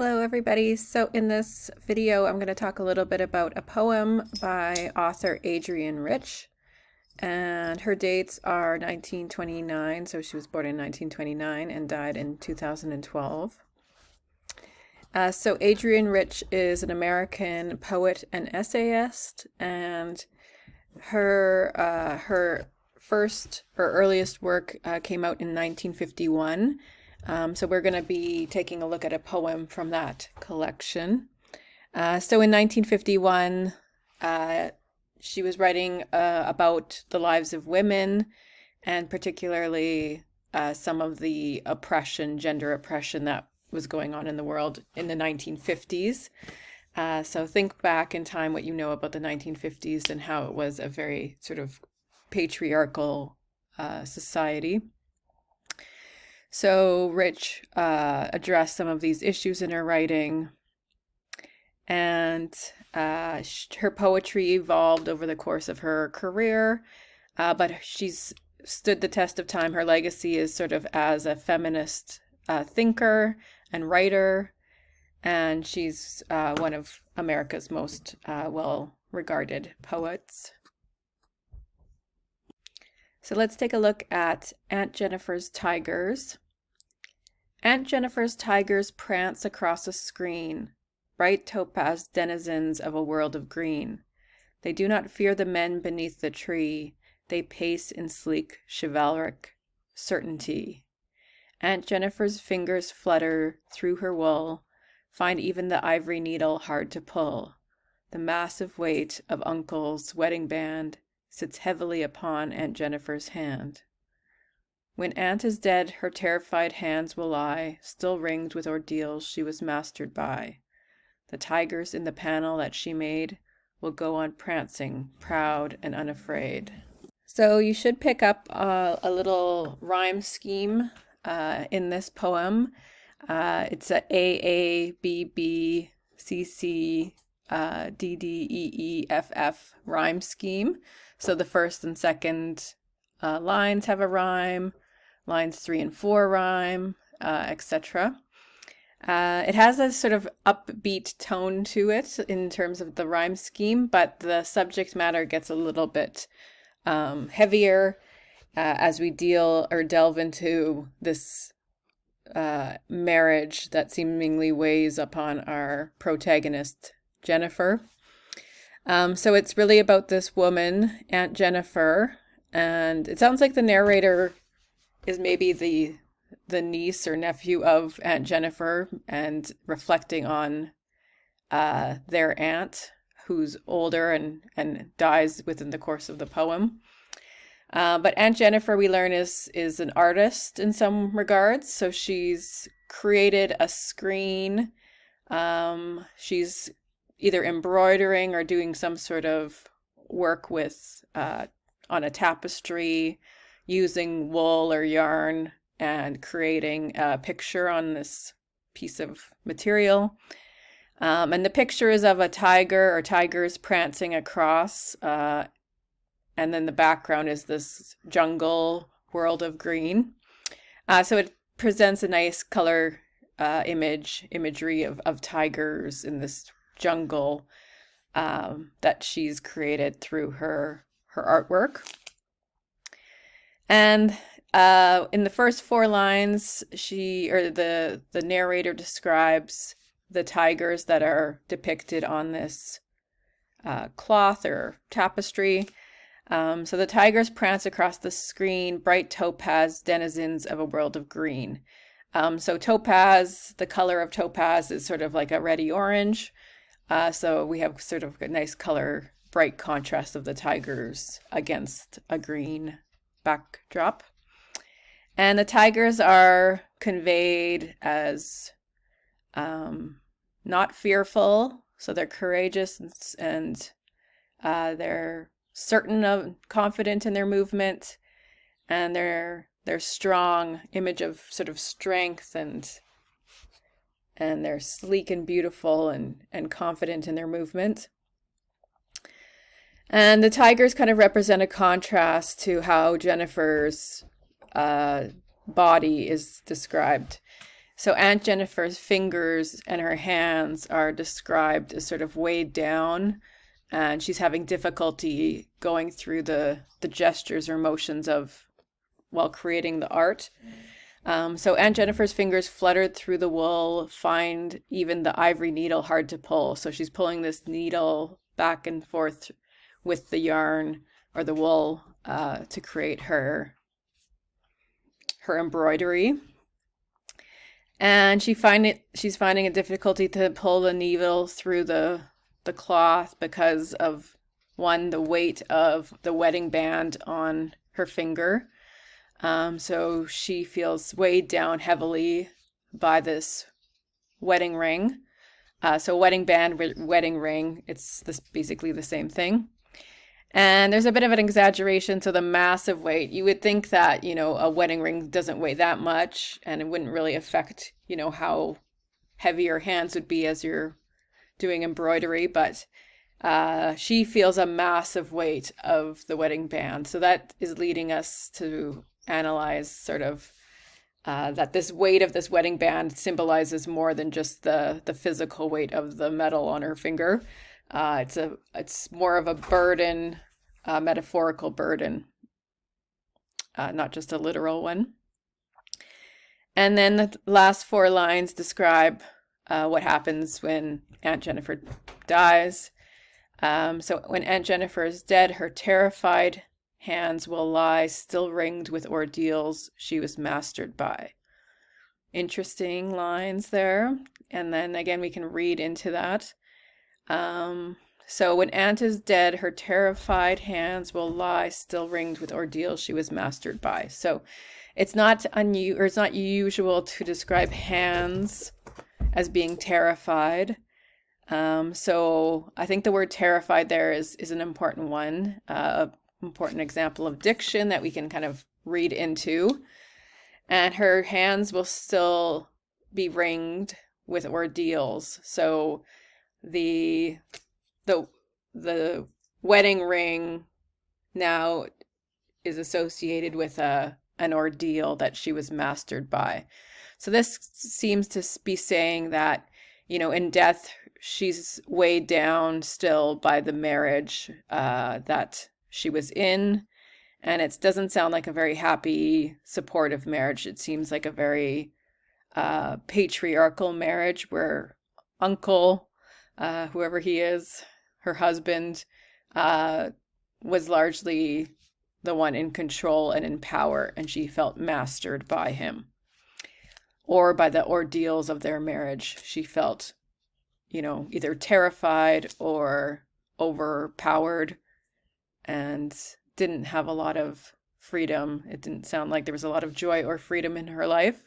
Hello everybody. So in this video I'm going to talk a little bit about a poem by author Adrienne Rich, and her dates are 1929, so she was born in 1929 and died in 2012. So Adrienne Rich is an American poet and essayist, and her first or earliest work came out in 1951. So we're going to be taking a look at a poem from that collection. So in 1951, she was writing about the lives of women, and particularly some of the gender oppression that was going on in the world in the 1950s. So think back in time what you know about the 1950s and how it was a very sort of patriarchal society. So Rich addressed some of these issues in her writing, and her poetry evolved over the course of her career, but she's stood the test of time. Her legacy is sort of as a feminist thinker and writer, and she's one of America's most well-regarded poets. So let's take a look at Aunt Jennifer's Tigers. Aunt Jennifer's tigers prance across a screen, bright topaz denizens of a world of green. They do not fear the men beneath the tree. They pace in sleek, chivalric certainty. Aunt Jennifer's fingers flutter through her wool, find even the ivory needle hard to pull. The massive weight of Uncle's wedding band sits heavily upon Aunt Jennifer's hand. When Aunt is dead, her terrified hands will lie, still ringed with ordeals she was mastered by. The tigers in the panel that she made will go on prancing, proud and unafraid. So you should pick up a little rhyme scheme in this poem. It's a AABBCC DDEEFF rhyme scheme. So the first and second lines have a rhyme, lines 3 and 4 rhyme, etc. It has a sort of upbeat tone to it in terms of the rhyme scheme, but the subject matter gets a little bit heavier as we delve into this marriage that seemingly weighs upon our protagonist, Jennifer. So it's really about this woman, Aunt Jennifer, and it sounds like the narrator is maybe the niece or nephew of Aunt Jennifer and reflecting on their aunt, who's older and dies within the course of the poem. But Aunt Jennifer, we learn, is an artist in some regards. So she's created a screen. She's either embroidering or doing some sort of work with on a tapestry, using wool or yarn and creating a picture on this piece of material. And the picture is of a tiger or tigers prancing across, and then the background is this jungle world of green. So it presents a nice color imagery of tigers in this jungle that she's created through her artwork. And in the first 4 lines, the narrator describes the tigers that are depicted on this cloth or tapestry. So the tigers prance across the screen, bright topaz denizens of a world of green. So topaz, the color of topaz is sort of like a reddy orange. So we have sort of a nice color, bright contrast of the tigers against a green backdrop. And the tigers are conveyed as not fearful, so they're courageous and they're certain of, confident in their movement, and they're strong, image of sort of strength, and they're sleek and beautiful and confident in their movement. And the tigers kind of represent a contrast to how Jennifer's body is described. So Aunt Jennifer's fingers and her hands are described as sort of weighed down, and she's having difficulty going through the gestures or motions of while creating the art. So Aunt Jennifer's fingers fluttered through the wool, find even the ivory needle hard to pull. So she's pulling this needle back and forth with the yarn or the wool to create her embroidery. And she's finding a difficulty to pull the needle through the cloth because of, one, the weight of the wedding band on her finger. So she feels weighed down heavily by this wedding ring. So wedding band, wedding ring, it's basically the same thing. And there's a bit of an exaggeration to the massive weight. You would think that, a wedding ring doesn't weigh that much and it wouldn't really affect, how heavy your hands would be as you're doing embroidery, but she feels a massive weight of the wedding band. So that is leading us to analyze sort of that this weight of this wedding band symbolizes more than just the physical weight of the metal on her finger. It's more of a burden, a metaphorical burden, not just a literal one. And then the last 4 lines describe what happens when Aunt Jennifer dies. So when Aunt Jennifer is dead, her terrified hands will lie still ringed with ordeals she was mastered by. Interesting lines there. And then again, we can read into that. So when Aunt is dead, her terrified hands will lie still ringed with ordeals she was mastered by. So it's not usual to describe hands as being terrified. So I think the word terrified there is an important one, important example of diction that we can kind of read into. And her hands will still be ringed with ordeals. So the wedding ring now is associated with an ordeal that she was mastered by. So this seems to be saying that, in death, she's weighed down still by the marriage that she was in. And it doesn't sound like a very happy, supportive marriage. It seems like a very patriarchal marriage where uncle, whoever he is, her husband, was largely the one in control and in power, and she felt mastered by him. Or by the ordeals of their marriage. She felt, either terrified or overpowered and didn't have a lot of freedom. It didn't sound like there was a lot of joy or freedom in her life.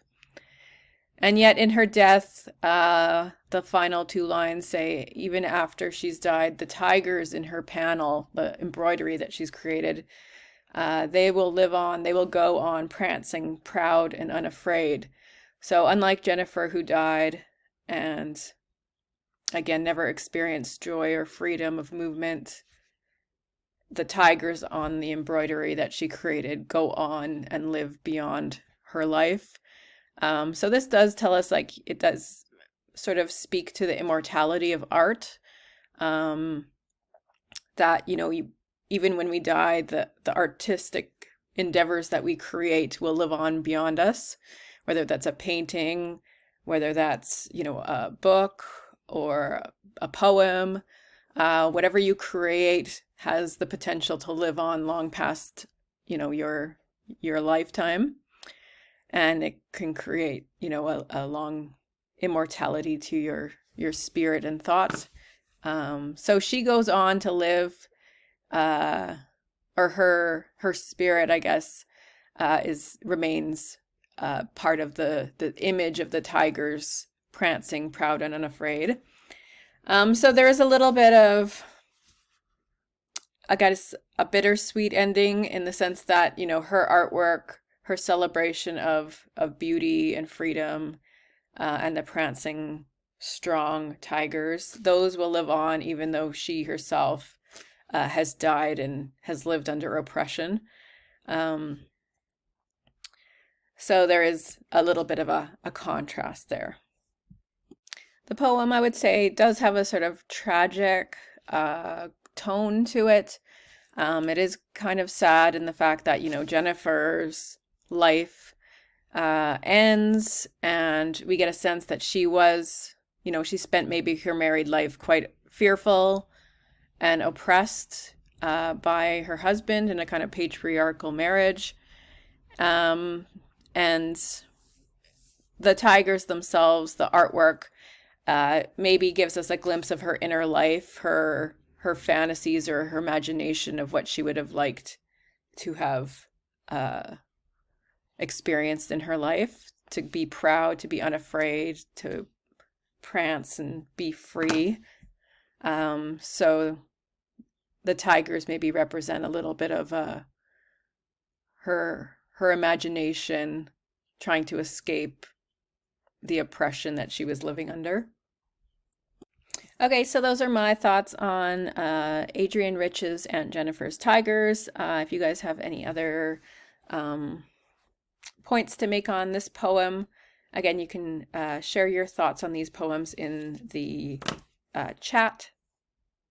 And yet in her death, the final 2 lines say, even after she's died, the tigers in her panel, the embroidery that she's created, they will live on, they will go on prancing, proud and unafraid. So unlike Jennifer, who died and again never experienced joy or freedom of movement, the tigers on the embroidery that she created go on and live beyond her life. So this does tell us, it does sort of speak to the immortality of art, that, even when we die, the artistic endeavors that we create will live on beyond us, whether that's a painting, whether that's, a book or a poem, whatever you create has the potential to live on long past, your lifetime. And it can create, a long immortality to your spirit and thoughts. So she goes on to live, or her spirit, I guess, remains part of the image of the tigers prancing, proud and unafraid. So there is a little bit of, I guess, a bittersweet ending in the sense that, her artwork, her celebration of beauty and freedom, and the prancing, strong tigers, those will live on even though she herself has died and has lived under oppression. So there is a little bit of a contrast there. The poem, I would say, does have a sort of tragic tone to it. It is kind of sad in the fact that, Jennifer's life ends, and we get a sense that she was, she spent maybe her married life quite fearful and oppressed by her husband in a kind of patriarchal marriage. And the tigers themselves, the artwork, maybe gives us a glimpse of her inner life, her fantasies or her imagination of what she would have liked to have experienced in her life, to be proud, to be unafraid, to prance and be free. So the tigers maybe represent a little bit of her imagination trying to escape the oppression that she was living under. Okay, so those are my thoughts on Adrienne Rich's Aunt Jennifer's Tigers. If you guys have any other points to make on this poem, again, you can share your thoughts on these poems in the chat